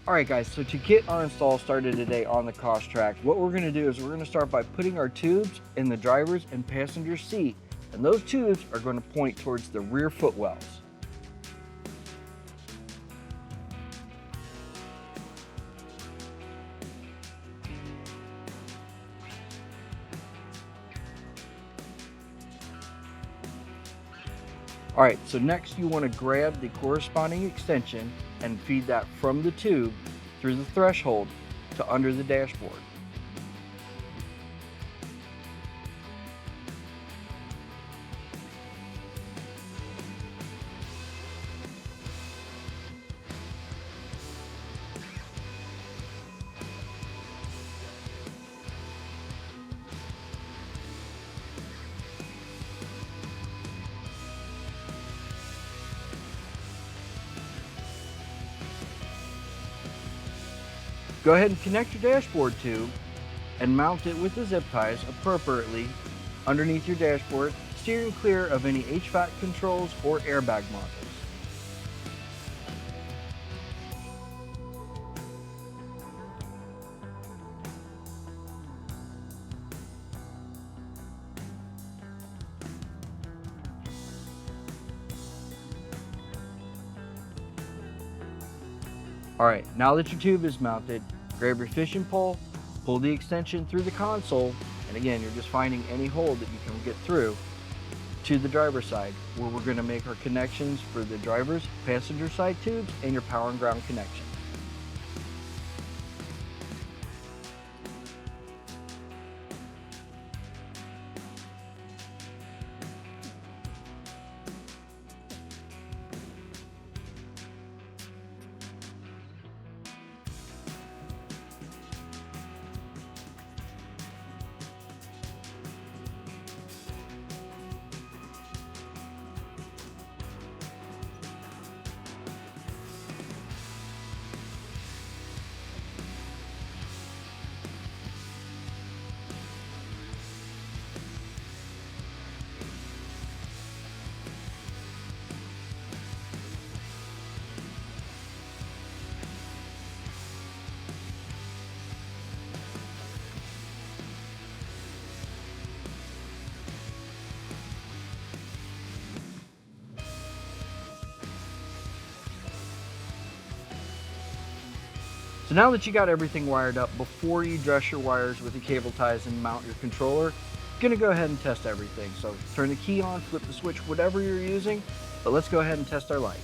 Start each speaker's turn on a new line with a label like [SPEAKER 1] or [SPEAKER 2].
[SPEAKER 1] Alright guys, so to get our install started today on the cost track, what we're going to do is we're going to start by putting our tubes in the driver's and passenger seat, and those tubes are going to point towards the rear footwells. Alright, so next you want to grab the corresponding extension and feed that from the tube through the threshold to under the dashboard. Go ahead and connect your dashboard tube and mount it with the zip ties appropriately underneath your dashboard, steering clear of any HVAC controls or airbag modules. Alright, now that your tube is mounted, grab your fishing pole, pull the extension through the console, and again, you're just finding any hole that you can get through to the driver's side, where we're going to make our connections for the driver's, passenger side tubes, and your power and ground connection. So now that you got everything wired up, before you dress your wires with the cable ties and mount your controller, you're going to go ahead and test everything. So turn the key on, flip the switch, whatever you're using, but let's go ahead and test our light.